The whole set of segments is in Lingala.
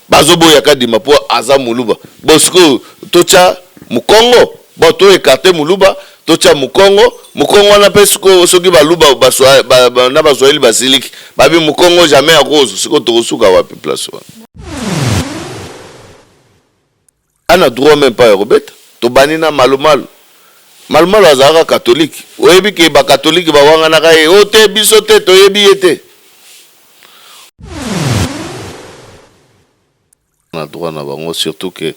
bazoboya kadima po aza muluba bosiko tocha mukongo bo to ekarte muluba tocha mukongo wana pe soki baluba na bazweli basiliki babi mukongo jamais akozo siko tokosuka wapi place wana ana droit même pas robeta to banina malumalu azaka catholique oyebi ke ba catholique bawanga na kaye ote biso te toyebi ete na droit na bango surtout que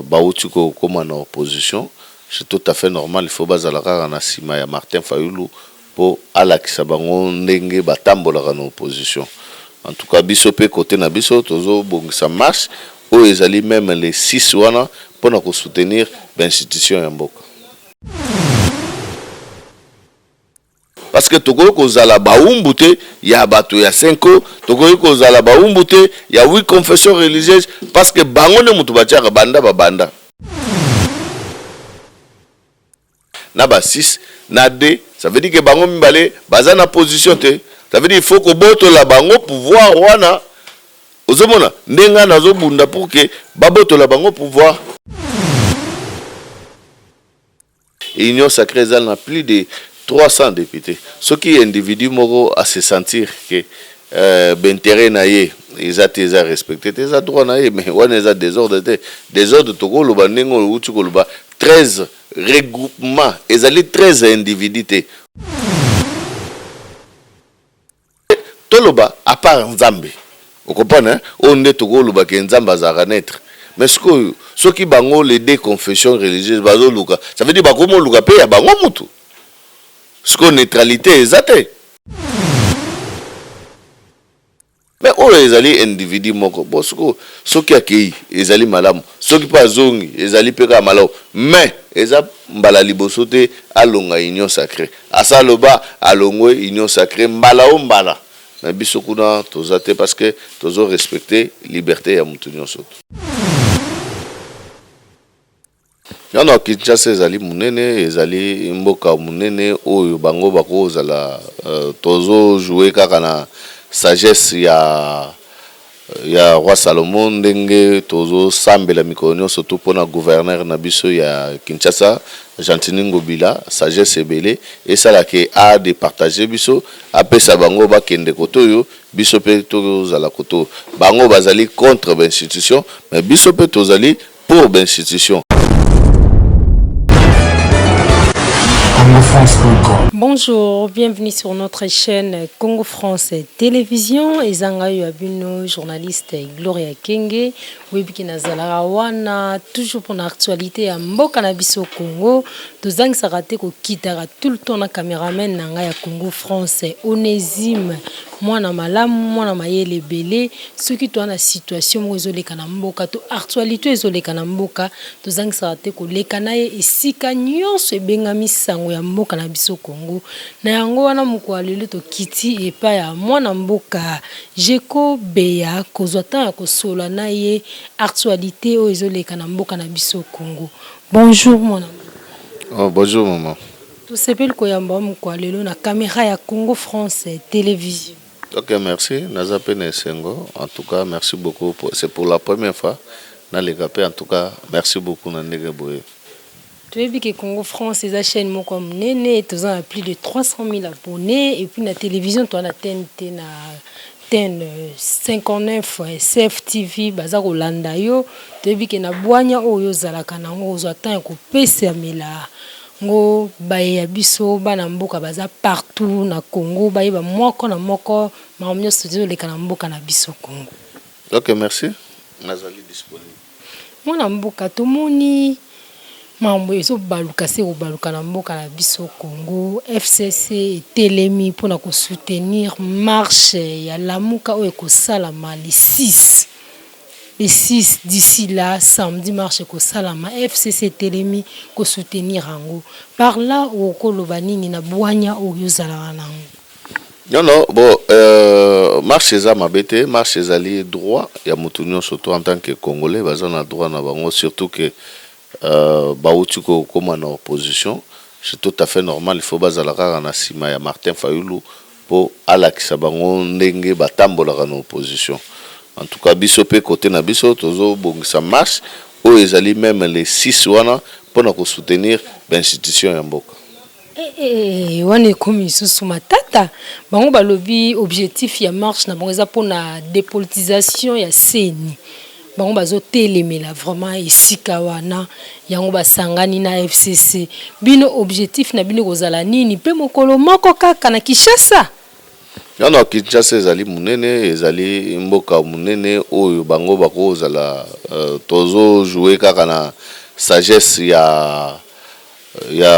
bauti ko koma na opposition c'est tout à fait normal il faut bazalaka na sima ya Martin Fayulu po alakisa bango ndenge batambolaka na opposition en tout cas biso pe côté na biso tozo bongisa marche o ezali même les 6 wana pona ko soutenir l'institution ya mboka parce que tokoki kozala baumbu te ya bato ya 5 tokoki kozala baumbu te ya 8 confessions religieuses parce que bango ne mutu batiaka banda na ba 6 na 2 ça veut dire que bango mibale baza na position te ça veut dire il faut que boto la bango pouvoir wana ozomona ndenga nazo bunda pour que baboto la bango pouvoir Union sacrée elle n'a plus de 300 députés. Ce qui est individu moro à se sentir que l'intérêt naie ils ont respecté ils ont droit naie mais on les a désordre Togo le bandingo ou tu 13 regroupements ils ont 13 individus toloba à part Nzambe vous comprenez on est Togo le que Nzamba za naître mais ce qui bango les deux confessions religieuses bazo luka ça veut dire bakomo luka pe ya bango mutu ce qu'on neutralité exacte mais on les alliés individu moko bosco ce qui accueilli les alliés malamu ce qui pas zongi les alliés peka malamu mais eza mbala liboso te alonga union sacrée asaloba alongwe union sacrée mbala mais biso kuna tozate parce que tozo respecter liberté ya mutu nyonso yana Kinshasa ezali munene ezali mboka munene oyo bango bakozala tozo jouer kaka na sagesse ya roi Salomon ndenge tozo sambela mikolo nyonso to pona gouverneur na biso ya Kinshasa Gentini Ngobila sagesse ebele esala ke a de partager biso apesa bango bakende kotoyo biso pe tozala koto bango bazali contre l'institution mais biso pe tozali pour l'institution. Bonjour, bienvenue sur notre chaîne Congo France Télévision. Ezangayo Abino, journaliste Gloria Kenge, webiki nazala wana toujours pour l'actualité ya mboka na biso Congo. Tozang sarate ko kitara tout le temps na caméraman nanga ya Congo France Onésime. Mwana malamu, mwana mayele belé, ceux qui tournent la situation mozoleka na mboka to actualité ezoleka na mboka, tozang sarate ko lekana ye esika nyonso ebengami sango ya mboka na biso Congo. Na yango wana mukwalele to kiti epa ya mwana mboka Jeko Beya kozwata ya kosola na ye actualité o ezoleka na mboka na biso Congo. Bonjour mwana. Oh bonjour maman. To sepel ko yamba mukwalele na caméra ya Congo France Télévision. Ok, merci. En tout cas, merci beaucoup. C'est pour la première fois. En tout cas, merci beaucoup. Tu as vu que Congo France, les chaînes sont comme Néné, tu as plus de 300 000 abonnés. Et puis la télévision, tu as TN 59, CFTV, Bazar Olanda. Tu as vu que na Boanya, Oyo Zalakanango, Ozatan, Kopese Amela. Ngo baye biso bana mboka baza partout na Congo baye ba moko na moko mamnyo studio le kana mboka na biso Congo. OK, merci. Nazali disponible. Mwana mboka tomoni mambo ezo baluka se o baluka na mboka na biso Congo FCC telemi pona ko soutenir marche ya lamuka o ekosala mali 6 les 6 d'ici là samedi marche ko salama FCC telemi ko soutenir ango par là o koloba nini na bwanya o yozala nango non bon marche za mabete marche zali droit ya mutunyo surtout en tant que congolais bazana droit na bango surtout que bauti ko koma na opposition c'est tout à fait normal il faut bazala kaka na sima ya Martin Fayulu po alakisa bango ndenge batambola na opposition. En tout cas biso pe côté na biso tozo bongisa marche oyo ezali même les 6 wana mpona soutenir l'institution ya mboka. Wana ekomi lisusu matata bango balobi objectif ya marche na bango eza mpona dépolitisation ya seni bango bazotelemela vraiment esika wana yango basangani na FCC bino objectif na bino kozala nini mpe mokolo moko kaka na Kinshasa. Non, Kinshasa ezali munene ezali mboka munene oyo bango bakozala tozo jouer kaka na sagesse ya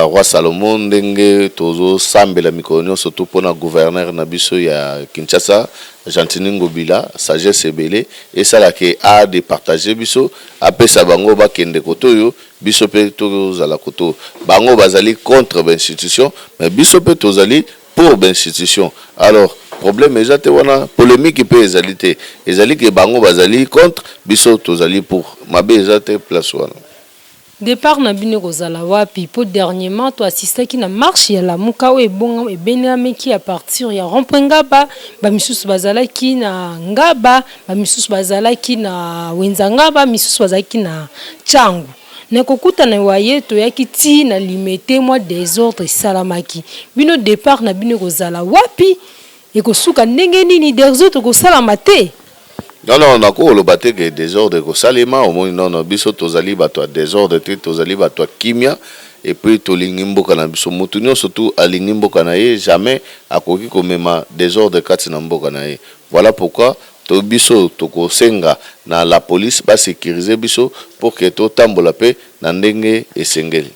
roi Salomon ndenge tozo sambela mikolo surtout pona gouverneur na biso ya Kinshasa Gentini Ngobila sagesse ebele esala ke a de partager biso apesa bango bakende koto yo biso pe tozala koto bango bazali contre l'institution mais biso pe tozali pour l'institution. Alors problème ezate wana polémique pe ezalité ezali ke bango bazali contre biso tozali pour mabe ezate place wana. Départ na bino kozala wapi po dernièrement to assistaki na marche ya Lamuka o ebonga ebenameki à partir ya Rompengaba ba misusu bazalaki na Ngaba ba misusu bazalaki na Wenzangaba misusu bazalaki na Changu nakokuta na wayeto yaki ti na limité moi désordre salamaki bino départ na bino kozala wapi ekosuka ndenge nini désordre kosalama te. Non, on a quoi le bâté que désordre ko salima au moins non biso tozali bato désordre te tozali bato kimia et puis tolingi mboka na biso mutunyo surtout alingi mboka na ye jamais akoki komema désordre kati na mboka na ye. Voilà pourquoi to biso toko senga na la police ba sécuriser biso pour que to tambola pe na ndenge esengeli.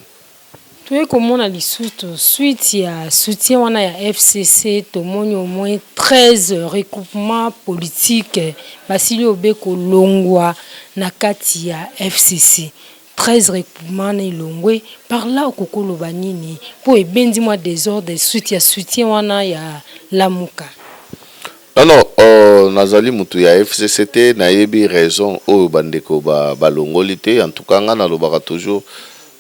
Toi komona lisusu suite ya soutien wana ya FCC tomoni au moins 13 regroupements politiques basili obeko longwa na kati ya FCC 13 regroupements na ilongwe par là okokolo banini po ebendi moi désordre suite ya soutien wana ya Lamuka. Non, nazali mutu ya FCC na yebi raison o bandeko ba longoli te en tout cas nga na lobaka toujours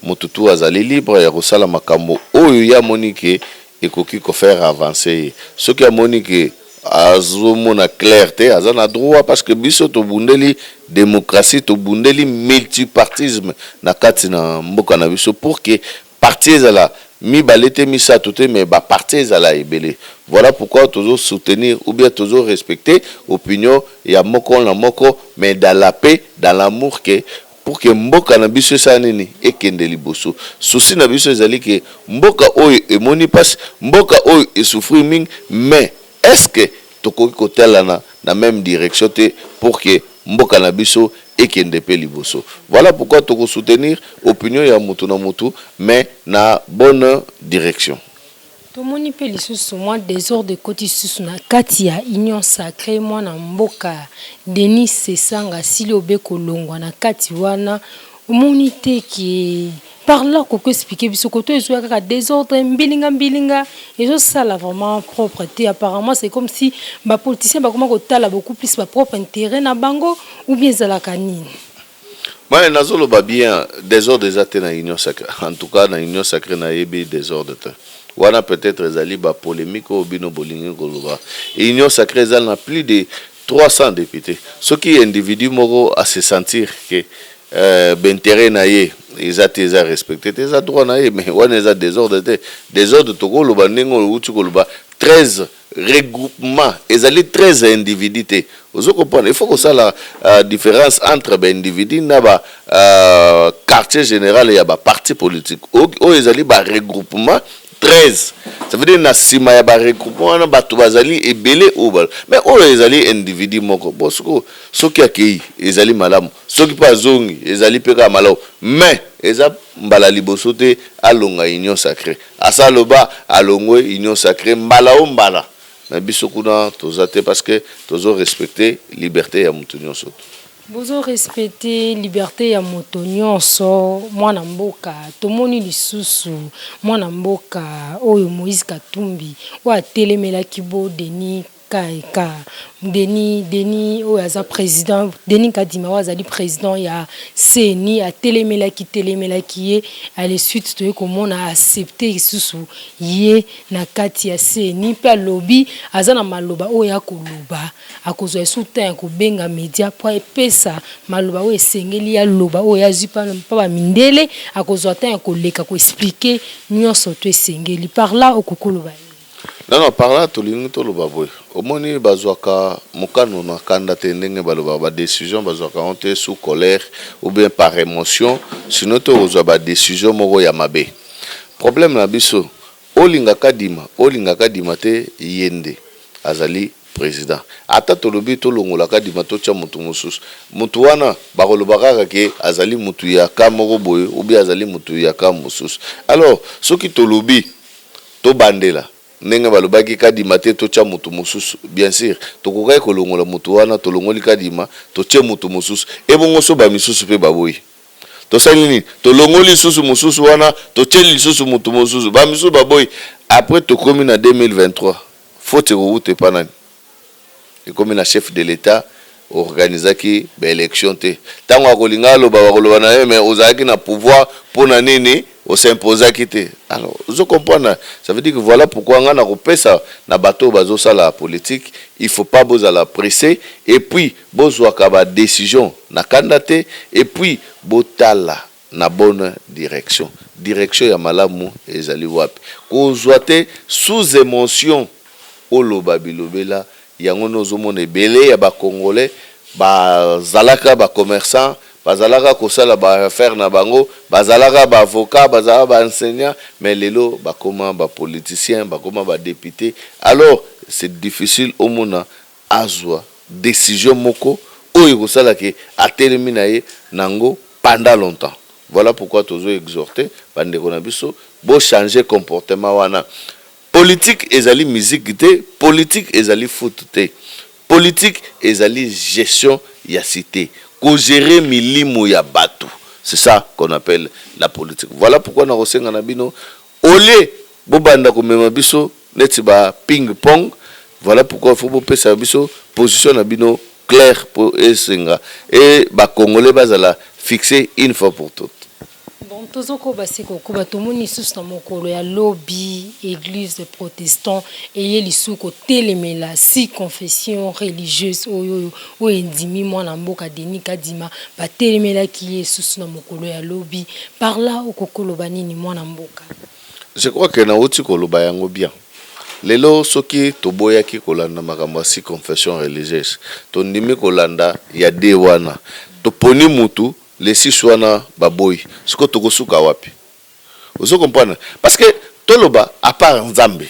Motutu azali libre ya kosala makambo oyo ya monike ekoki ko faire avancer ce qui a monike azomona clarté azana droit parce que biso to bundeli démocratie to bundeli multipartisme na kati na mboka na biso pour que parti ezala mi balete mi satote mais ba parti ezala ebele. Voilà pourquoi toujours soutenir ou bien toujours respecter opinion ya moko na moko mais dans la paix dans l'amour que pour que mboka na biso sa nini ekende liboso souci na biso ezali ke mboka oyo emoni passe mboka oyo esouffrir ming mais est-ce que tokoki kotela na même direction te pour que mboka na biso ekende pe liboso. Voilà pourquoi toko soutenir opinion ya mutu na mutu mais na bonne direction. Tomoni pe lisusu moi désordre koti susu na kati ya union sacrée moi na mboka Denis Sesanga sili obeko longwa na kati wana omoni te ki par là koko expliquer biso koto ezoya kaka désordre mbilinga ezo sala vraiment propre te apparemment c'est comme si ba politiciens ba comment kotala beaucoup plus ba propre intérêt na bango ou bien zalaka nini. Moi nazoloba bien désordre ezate na union sacrée en tout cas na union sacrée na yebi désordre te. Wana peut-être ezali ba polémique au bino bolingi koloba et union sacrée ezali na plus de 300 députés ce qui individu moko à se sentir que b'intérêt na ye ezate eza respecté eza droit na ye mais wana eza désordre tokoloba ndenge uti koloba 13 regroupements ezali 13 individus te ozo comprendre il faut que ça la différence entre ba individu na ba quartier général ya ba parti politique o ezali ba regroupement 13 ça veut dire na sima ya ba regroupement na bato bazali ebele obal mais o ezali individu moko bosoko soki akei ezali malamu soki pa zongi ezali peka malamu mais eza mbala liboso te alonga union sacrée asaloba alongwe union sacrée mbala o mbala na biso kuna tozate parce que tozo respecter liberté ya mutu nyonso. Bozo respecter liberté ya moto nyonso mwana mboka tomoni lisusu mwana mboka oyo Moïse Katumbi wa telemela kibo Denis ka Denis oyo aza président Denis Kadima oyo azali président ya CENI atelemelaki ye à la suite to komona accepter isusu ye na kati ya CENI pe alobi aza na maloba oyo akoloba akozwa soutien kobenga media po epesa maloba oyo esengeli ya loba oyo azwi pa ba mindele akozwa temps koleka ko expliquer nyonso to esengeli par là okokoloba. Non, par là, tout le monde est là. Au moins, il y a un candidat une décision, on est sous colère ou bien par émotion. Sinon, il y a une décision, il y a un problème. Olinga Kadima te yende azali président. Ata tolobi tolongola Kadima to tia mutu mususu. Mutu wana bakolobaka ke azali mutu ya kamoko boye ou bien azali mutu ya kamususu. Alors, soki tolobi to bandela ndenge balobaki Kadima te to tia mutu mususu, bien sûr tokokai kolongola mutu wana tolongoli Kadima to tia mutu mususu ebongo so ba misusu pe baboyi to salini to longoli susu mususu wana to tia lisusu mutu mususu ba misusu baboyi. Après to komi na 2023 faut te route panani et comme na chef de l'état organisaki ba élection te tango akolinga loba bakoloba na mais ozaki na pouvoir pona nini au s'imposer quitter. Alors, je comprends. Ça veut dire que voilà pourquoi on a repéré ça na bateau bazo ça la politique. Il faut pas besoin la presser et puis besoin kaba décision na candidaté et puis botala na bonne direction. Direction ya malamu ezali wapi. Ko zoate sous émotion o loba bilobela yango nozomona belé ya ba congolais ba zalaka ba commerçant bazalaka kosala ba affaire na bango bazalaka ba avocat bazalaka ba enseignant mais lelo bakoma ba politicien bakoma ba député. Alors c'est difficile au mona azwa décision moko oyo kosala ke atelemina ye nango pendant longtemps. Voilà pourquoi tozo exhorter bande kona biso bo changer comportement wana. Politique ezali musique te, politique ezali foot te, politique ezali gestion ya cité. Ko gérer milimo ya bato. C'est ça qu'on appelle la politique. Voilà pourquoi na rosenga na bino olé bobanda ko mema biso neti ba ping pong. Voilà pourquoi il faut pesa biso position na bino claire pour esenga et ba congolais bazala fixer une fois pour toutes. Bon, tozoko basiko ko batomoni sous na mokolo ya lobby église des protestants et yelisuko telemela si confession religieuse oyo o endimi mwana mboka Denis Kadima ba telemela ki sous na mokolo ya lobby par là okokolo banini mwana mboka. Je crois que na oti koloba yango bien. Lelo soki toboya ki kolanda makambo si confession religieuse to ndimi kolanda ya de wana to poni mutu les six wana baboy siko tokosuka wapi. Vous comprenez parce que toloba à part Nzambe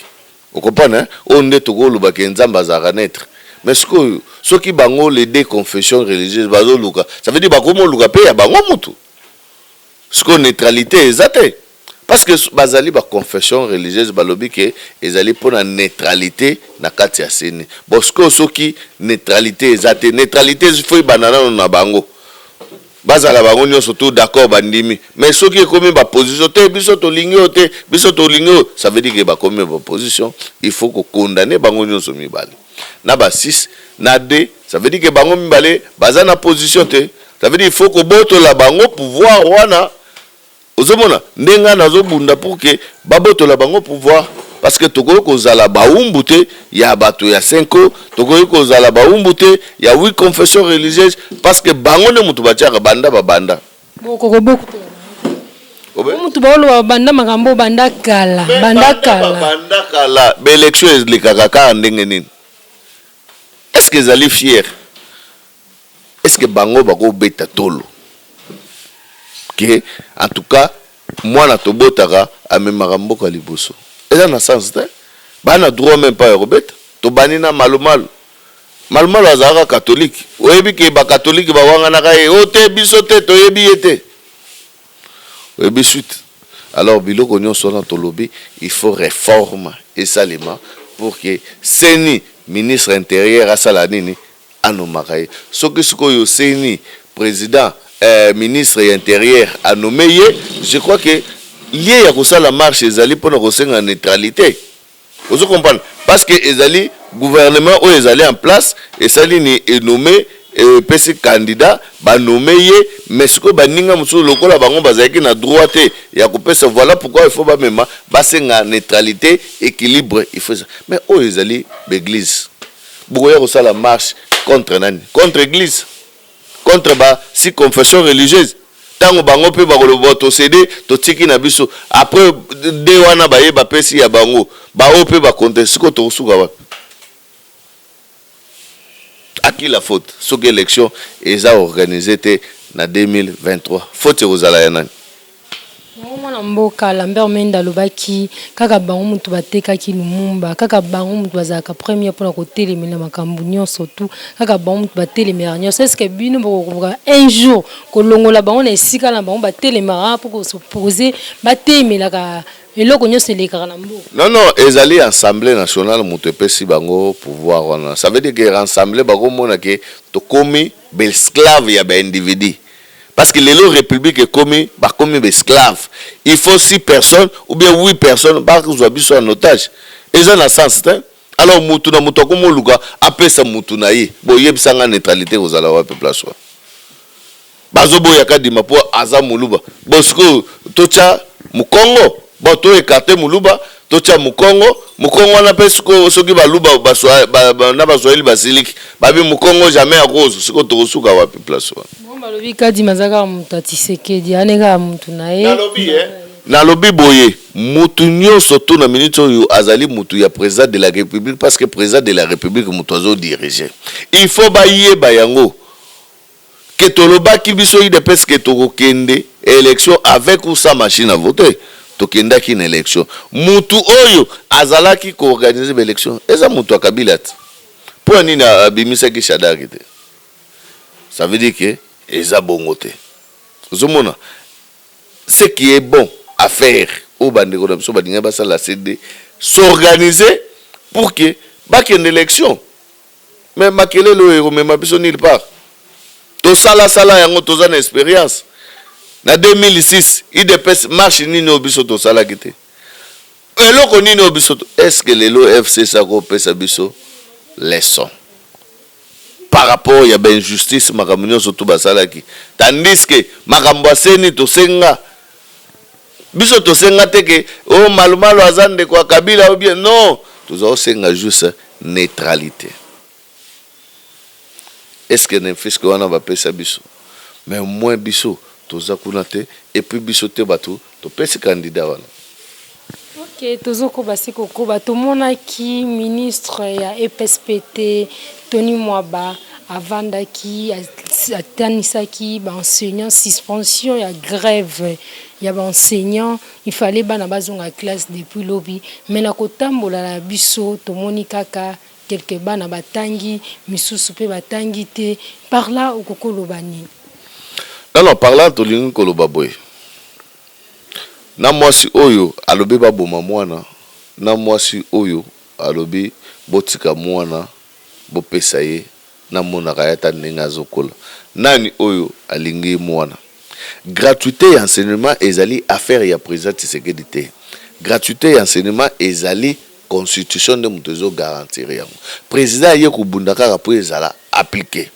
vous comprenez on ne tokoloba ke Nzamba za naître mais ce qui bango les deux confessions religieuses bazo luka ça veut dire bakomo luka pe ya bango mutu ce qu'on neutralité exacte parce que bazali ba confession religieuse balobi ke ezali pona neutralité na kati ya sene bosko soki neutralité exacte neutralité il faut banana na bango bazala bango nyonso tout d'accord bandimi mais soki ekomi ba position te biso to lingio te biso to lingio ça veut dire que ba komi ba position il faut ko condamner bango nyonso mibale na ba 6 na 2 ça veut dire que bango mibale baza na position te ça veut dire il faut ko boto la bango pouvoir wana ozomona ndenga nazo bunda pour que baboto la bango pouvoir parce que toko ko zala baumbu te ya bato ya 5 ans toko ko zala baumbu te ya 8 confessions religieuses parce que bango ne mutu batiaka banda babanda boko te mutu baolo banda makambo banda kala ba élection les kakaka ndenge nini est-ce que zali fier est-ce que bango bako beta tolo que en tout cas moi na tobotaka amemaka mboka liboso eza na sens te bana droit même pas robet to banina malumalu azaka catholique oyebi ke ba catholique ba wanga na kaye ote biso te to yebi ete oyebi suite. Alors biloko nyonso na tolobi il faut réforme et salima pour que seni ministre intérieur asala nini anomaka ye soki sikoyo seni président ministre intérieur a nommé, je crois que lié à ça la marche ezali pour nous en neutralité. Vous comprenez parce que ezali gouvernement où ils allaient en place et ça est nommé PC candidat ba nommé mais ce que baninga musu lokola bango bazaki na droite ya kopesa voilà pourquoi il faut ba même ba senga neutralité équilibre il faut ça mais où ils allaient l'église boya ko la marche contre nani contre église contre ba si confession religieuse tango bango pe ba ko to céder to tiki na biso après de wana ba ye ba pesi ya bango ba o pe ba contre ce que to suka wa à qui la faute ce que l'élection est organisée en 2023 faute aux alayanani mwana mboka Lambert Menda lobaki kaka bango mutu batekaki Lumumba kaka bango mutu bazaka premier pour ko telemela makambu nyonso tout kaka bango mutu batelemela nyonso est-ce que bino bokoka un jour ko longola bango na esika na bango batelemela pour se poser batemela ka eloko nyonso elekaka na mboka non ezali assemblée nationale mutu epesi bango pouvoir wana ça veut dire que rassembler bango mona ke to komi esclave ya ba individu. Parce que les républiques est commis esclaves. Il faut 6 personnes ou bien 8 personnes qui sont en otage. Et ça n'a sens. Alors, Moutuna Moutoko Luga, après ça Moutuna yi, bon yeb sanga neutralité aux alawa peuple soi. Bazobo yaka di mapo aza muluba. Bosko tocha Mukongo, bon to écarté muluba, tocha Mukongo na pesko soki baluba baswa na baswahili basilik. Babi Mukongo jamais à rose, siko to suka wa peuple soi. Balobi kadi mazaka mutu Tshisekedi aneka mutu na ye na lobi boye mutu nyonso to na minute oyo azali mutu ya président de la République parce que président de la République mutu azo diriger il faut ba yeba yango que toloba ki biso ide parce que to kende élection avec ou sans machine à voter to kenda ki na élection mutu oyo azalaki ko organiser l'élection eza mutu akabila pour nini abimisa ki shadaki te ça veut dire que eza bongote zomona ce qui est bon à faire au bandeko na biso badinga basa la CD s'organiser pour que bac une élection mais makele lo ero même biso nulle part to sala yango to za na expérience na 2006 IDPS marche nini obiso to sala kité eloko nini obiso est-ce que le lo FC ça ko pesa biso leçon par rapport ya ben injustice makambo surtout basalaki tandis que makambo aseni to senga biso to senga teke o malumalo azande kwa kabila ou bien non to senga juste neutralité est-ce que n'importe quoi wana va pesa biso mais au moins biso to zakuna te et puis biso te batu to pesa candidat wana. Ok, tozoko basiko ko batomonaki ministre ya EPSPT Tony Mwaba avandaki atanisaki ba enseignant suspension ya grève ya ba enseignant il fallait bana bazonga classe depuis lobby mais na kotambola la biso tomoni kaka quelque bana batangi misusu pe batangi te par là okokoloba nini. Non par là tolingi koloba boy na mwasi oyo alobi baboma mwana na mwasi oyo alobi botika mwana bopesa ye na mona kayata ndenge zokola nani oyo alingi mwana gratuité et enseignement ezali affaire ya président Tshisekedi te gratuité et enseignement ezali constitution de mutezo garantir yango président ye ko bundaka rapport ezala appliqué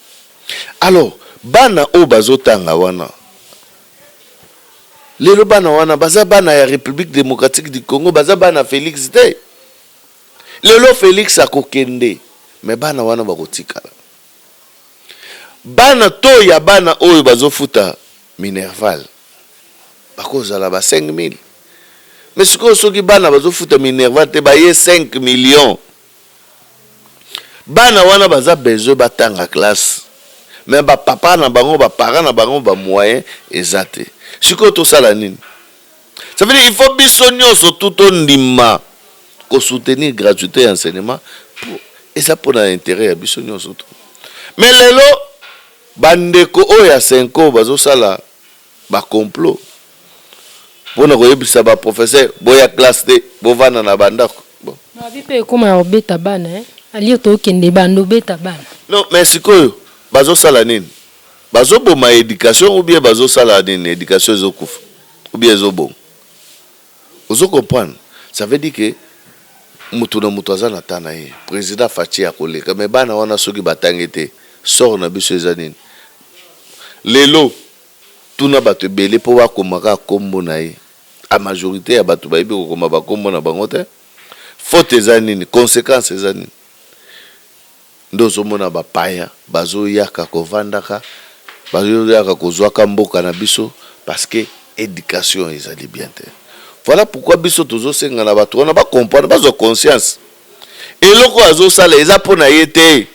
alors bana o bazotanga wana lelo bana wana baza bana ya République démocratique du Congo baza bana Félix te lelo Félix akokende mais bana wana bakotikala bana to ya bana oyo bazofuta Minerval bakozala ba 5000 mais soki bana bazofuta Minerval te ba ye 5 millions bana wana baza besoin batanga classe mais ba papa na bango ba parents na bango ba moyen ezate siko to sala nini ça veut dire il faut biso nyonso tout ondima ko soutenir gratuité et enseignement pour et ça pour l'intérêt ya biso nyonso tout mais lelo bandeko oya 5 ans bazo sala ba complot pona ko yebisa ba professeur boya classe de bovana na bandako bon na bipe koma ya obeta bana alio to kende bando beta bana non mais sikoyo bazo sala nini bazo boma éducation ou bien bazo sala nini éducation zokufa ou bien zo bon ozo comprendre ça veut dire que mutu na mutu aza na tana ye président Fachi ya koleka mais bana wana soki batangete sort na biso eza nini lelo tuna bato ebele po bakomaka kombo na ye a majorité ya bato bayebi kokoma bakombo na bango te faute eza nini conséquence eza nini ndo ozomona bapaya bazoyaka kovandaka bazoyaka kozwaka mboka na biso parce que éducation ezali bien te. Voilà pourquoi biso tozosenga na bato wana bacomprendre bazwa conscience eloko azosala eza mpo na ye te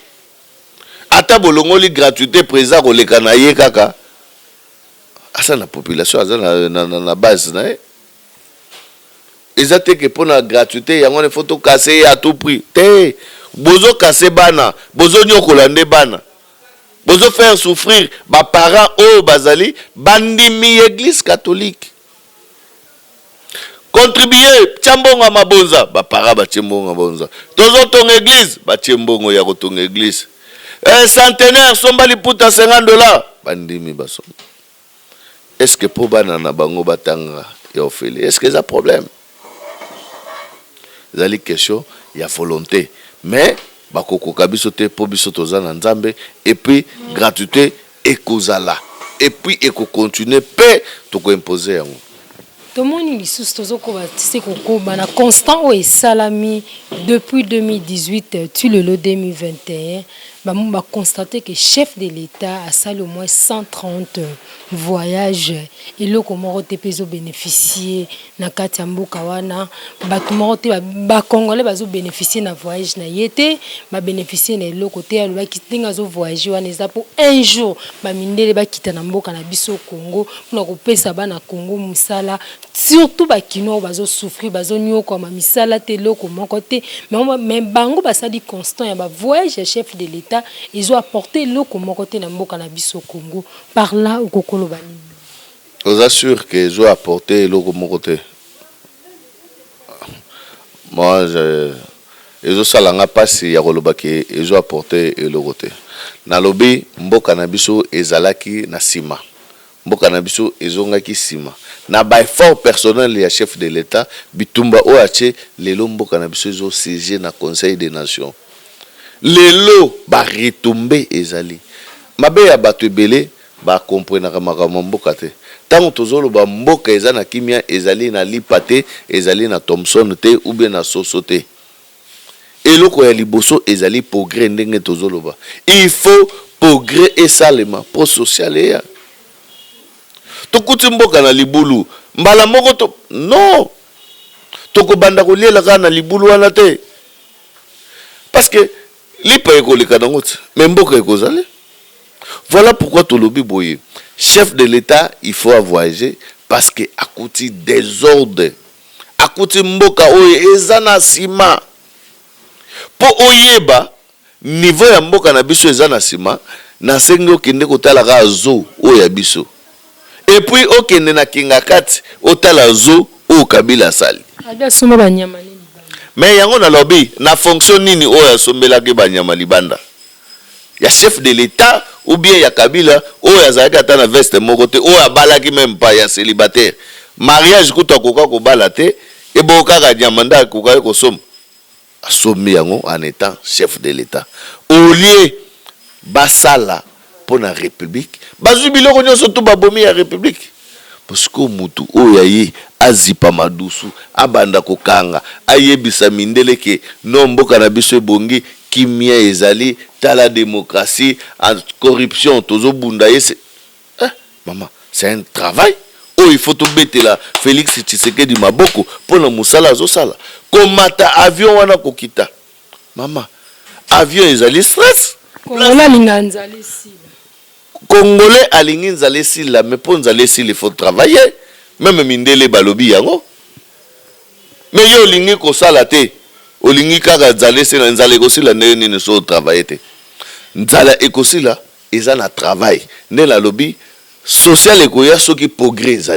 ata bolongoli gratuité président koleka na ye kaka asa na population aza na base na ye eza te ke mpo na gratuité yango ne faut tokase ye à tout prix te bozo kase bana bozo nyokola nde bana bozo faire souffrir baparents oyo bazali bandimi église catholique contribuer tiambongo ya mabonza baparents batie mbongo ya mabonza tozotonga église batie mbongo ya kotonga église centenaire somba liputa $50 bandimi basomba est-ce que po bana na bango batanga ya ofele est-ce que eza problème ezali question ya volonté mais bakokoka biso te po biso toza na nzambe et puis gratuité ekozala et puis ekokontinue pe tokoimpose yango tomoni lisusu tozokoba tise kokoba na constant oyo esalami depuis 2018 tu lelo 2021 ba constater que chef de l'État a sali au moins 130 voyages eloko moko te pezo bénéficier na kati ya mboka wana bato moko te ba congolais bazo bénéficier na voyage na yete ba bénéficier na eloko te alo bakitinga zo voyager wana eza pour un jour ba mindele bakita na mboka na biso Congo na kopesa bana Congo musala surtout ba kino bazo souffrir bazo nyoko ma misala te eloko moko te mais bango basali constant ya ba voyage chef de l'État ils ont apporté eloko moko te na mboka na biso Congo par là au kokolo bani vous assure que ils ont apporté eloko moko te moi ils ont salanga pasi ya koloba ke ils ont apporté eloko te na lobi mboka na biso ezalaki na sima mboka na biso ezongaki sima na by effort personnel ya chef de l'État bitumba oache lelo mboka na biso ezo siéger na Conseil des Nations lelo ba retomber ezali mabe ya bato ebele ba comprendre makambo mboka te tango tozolo ba mboka eza na kimia ezali na lipa te ezali na Thomson te ou bien na Soso te eloko ya liboso ezali progrès ndenge tozolo ba il faut progrès esalema pro social ya tokuti mboka na libulu mbala moko to non tokobanda kolela kana na libulu wana te parce que lipa ekoleka nango te mais mboka ekozale voilà pourquoi tolobi boye chef de l'État il faut voyager parce que akuti désordre akuti mboka oyo eza na sima po oyeba niveau ya mboka na biso eza na sima na sengi okende kotalaka zo oyo ya biso et puis okende na kingakati otala zo oyo Kabila sali abasoma banyama nini mais yango na lobby na fonction nini oyo asombelaki banyama libanda ya chef de l'État ou bien ya Kabila oyo azalaki ata na veste moko te oyo abalaki même pas ya célibataire mariage kutu akoka kobala te ebokaka nyama nda akoka kosomba asombi yango en étant chef de l'État au lieu basala pour la République bazwi biloko nyonso to babomi ya République parce que mutu oyo aye azipa madusu abanda kokanga ayebisa mindele ke no mboka na biso ebongi kimia ezali tala démocratie corruption tozo bunda ye maman c'est un travail oh il faut to betela Félix Tshisekedi maboko pona musala azosala komata avion wana kokita maman avion ezali stress Congolais linganzali si Congolais alingi nzale sila mais pour nzale sila il faut travailler même mindele balobi yango mais yo lingi ko sala te olingi kaka nzale sila nzale ko sila ndeni ne so travailler te nzala ekosila eza na travail nde la lobby social ekoya soki progrès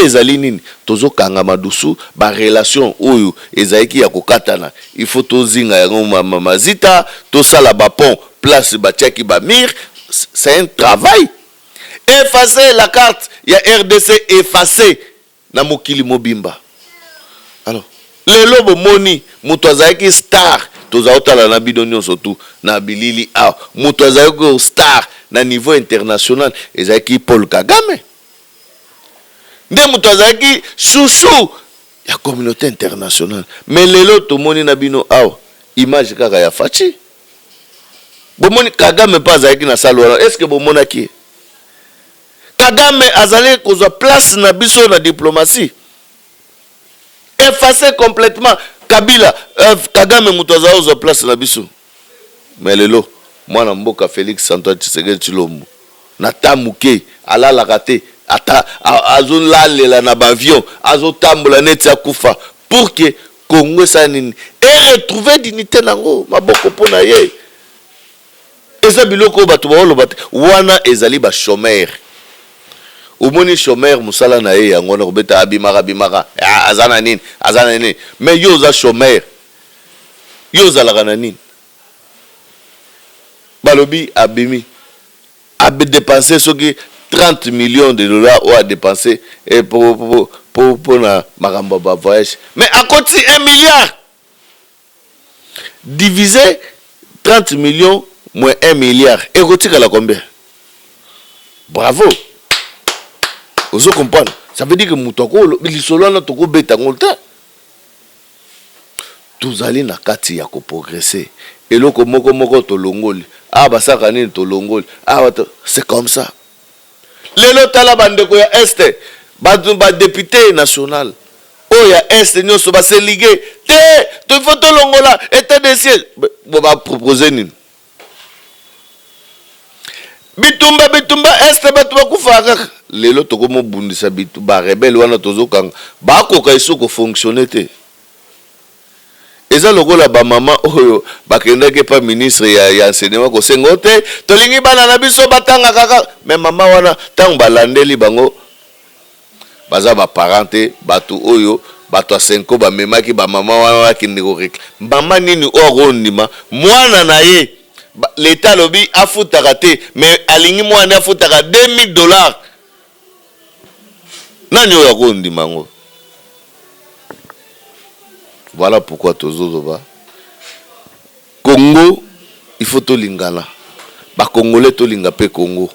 ezali nini tozo kanga madusu ba relation oyo ezaki ya kokatana il faut tozinga yango mamazita to sala ba pont place ba tiaki ba mir c'est un travail effacer la carte ya RDC effacer na mokili mobimba alors lelo bomoni moto azalaki star tozotala na bidonyo surtout na bilili moto azalaki star na niveau international ezalaki Paul Kagame nde moto azalaki chouchou ya communauté internationale mais lelo tomoni na bino image kaka ya Fachi bomoni Kagame pas azalaki na salwa est-ce que bomonaki Kagame azali kozwa place na biso na diplomatie effacé complètement Kabila Kagame moto azali kozwa place na biso mais lelo mwana mboka Félix Antoine Tshisekedi Tshilombo na tamuke alalaka te ata azolalela na bavion azotambola neti akufa pour que Congo sanini et retrouver dignité nango maboko pona ye eza biloko bato baoloba te wana ezali ba chômeur omoni chômeur musala na ye yango na kobeta abimaka azana nini mais yo za chômeur yo zalaka na nini balobi abimi dépenser soki 30 millions de dollars ou à dépenser et pour na makambo ba voyage mais à côté 1 milliard diviser 30 millions moins 1 milliard et côté la combien bravo vous comprenez ça veut dire que mutoko lisolo na toko beta ngolta tuzali na kati ya ko progresser et loko moko to longoli basaka nini to longoli c'est comme ça lelo tala bandeko ya este ba député national ya este nyonso ba se liguer te to faut to longola état de siège ba proposer nini bitumba este batu bakufaka lelo toko mo bundisa bitu ba rebelle wana tozokanga ba koka isoko fonctionner te eza lokola ba mama oyo bakendaki pa ministre ya enseignement ko sengo te tolingi bana na biso batanga kaka mais mama wana tango balandeli bango baza ba parente batu oyo bato a 5 ba memaki ba mama wana kindiko rek mama nini orondima mwana na ye l'état lobi afutaka te mais alingi mwana afutaka $2000 nani oyo akondima ngo. Voilà pourquoi tozozoba Congo il faut to lingana ba congolais to linga pe Congo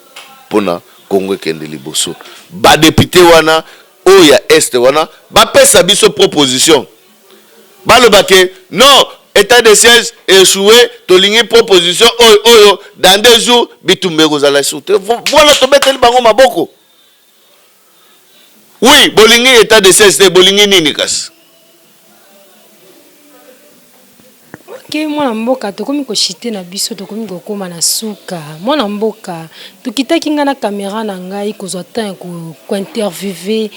pona Congo kende liboso ba député wana oya est wana ba pesa biso proposition ba le baké non état de siège échoué to lingi proposition oyo dans 2 jours bitumbe kozala sauter voilà to mettre bango maboko oui bolingi état de siège bolingi nini kasi ke mwana mboka tokomi koshite na biso tokomi kokoma na suka mwana mboka tukitaki nga na kamera na ngai kozwa temps ko interviewer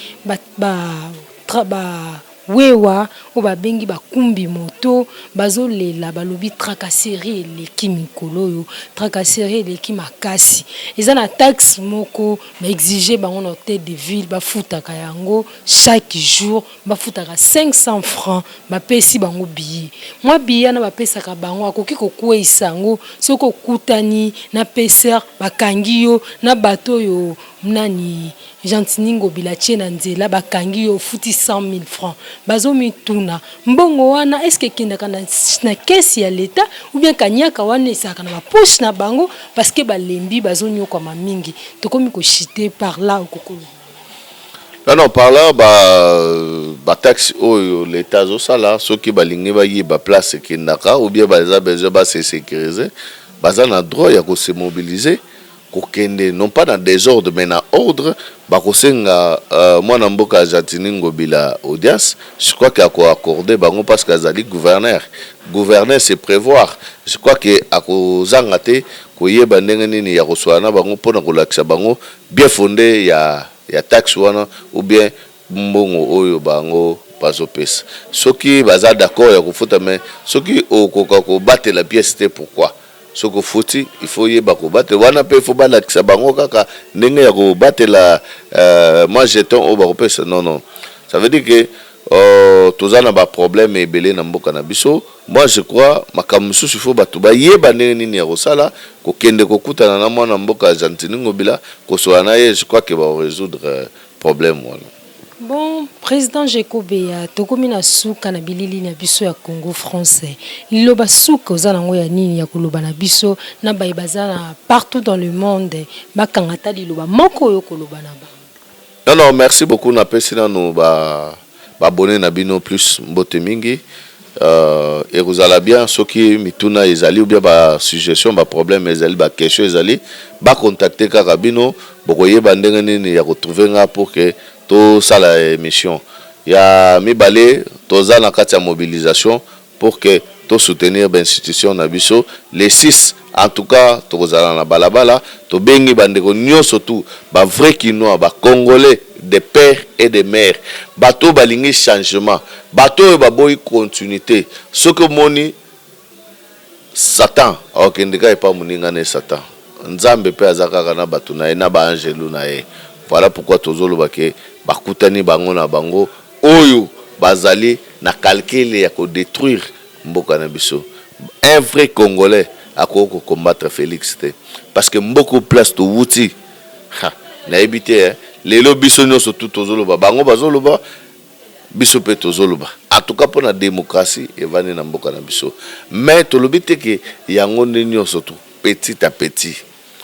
ba wewa o babengi bakumbi moto bazolela balobi tracasserie eleki mikolo yo tracasserie eleki makasi eza na taxe moko ba exiger bango na hôtel de ville bafutaka yango chaque jour bafutaka 500 francs bapesi bango billet moi billet na bapesaka bango akoki kokwesa yango soko kutani na peser bakangi yo na bato yo nani Jantiningo bilache na nzela bakangi yo futi 100 000 francs bazo mituna mbongo wana est-ce que kindaka na caisse ya l'état ou bien kanyaka wana esaka na poche na bango parce que balembi bazo nyoko mamingi tokomi ko chiter par là okokolo non par là ba taxe oyo l'état zo sala soki balingi ba yiba place kindaka ou bien baza besoin ba se sécuriser baza na droit ya ko se mobiliser kokende non pas dans désordre mais dans ordre bakosenga mwana mboka Jantiningo bila audience je crois qu'il a accordé bango parce que azali gouverneur c'est prévoir je crois que akozanga te koyeba ndenge nini ya koswana bango pona kolakisa bango bien fondé ya taxe wana ou bien mbongo oyo bango bazopesa soki baza d'accord ya kofuta mais soki okoka ko battre la pièce te pourquoi soko foti il faut yeba ko battre wana pe faut balakisa bango kaka ndenge ya ko battre la moi jeton au bakopesa non ça veut dire que tozana ba problème ebele na mboka na biso moi je crois makamusu il faut batu ba yeba ndenge nini ya kosala ko kende ko kutana na mwana mboka Jantiningo bila ko soana ye je crois que va résoudre problème wana Bon, président Jacob ya tokomi na suka na bilili na biso ya Congo français. Liloba suka oza nango ya nini ya koloba na biso na baibazana partout dans le monde. Bakangata liloba moko yo koloba na ba. Non, non, merci beaucoup. Na pesina no ba abonné na bino plus mbote mingi. Et vous allez bien, ceux qui mituna ezali ou bien ba suggestion, ba problème ezali, ba question ezali, ba contacter Karabino, bokoye bandenge nini ya retrouver nga pour que tout ça la émission. Ya mibale, toza na kati ya mobilisation pour que tout soutenir l'institution na biso les 6 en tout cas tokozala na balabala to bengi bandeko nyonso tout ba vrai kinois ba congolais des pères et des mères bato balingi changement bato ba boy continuité ce que moni Satan okendeka e pa muninga ne Satan nzambe pe azaka na bato na na ba angelu na e voilà pourquoi tozoloba ke bakutani bango na bango oyo bazali na calcul ya ko détruire mboka na biso. Un vrai Congolais a combattre Félix te parce que beaucoup place to wuti na ebité les lobiso no surtout tozoloba bango bazoloba biso pe tozoloba en tout cas pour la démocratie et vani na mboka na biso mais to lobite ke yango nyo surtout petit à petit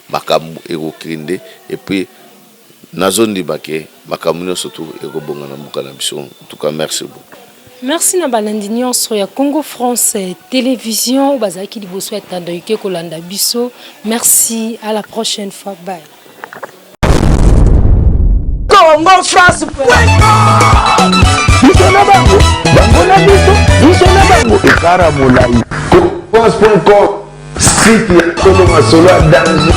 makambu ego krinde et puis nazondi bake makambu nyo surtout ego bonga na mboka na biso. En tout cas merci beaucoup. Merci na balandi nyonso ya Congo français télévision bazaki liboso ya tando yike kolanda biso. Merci, à la prochaine fois, bye. Congo France France.com site ya Congo masolo ya danger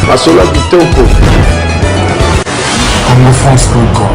masolo ya kitoko. Congo France.com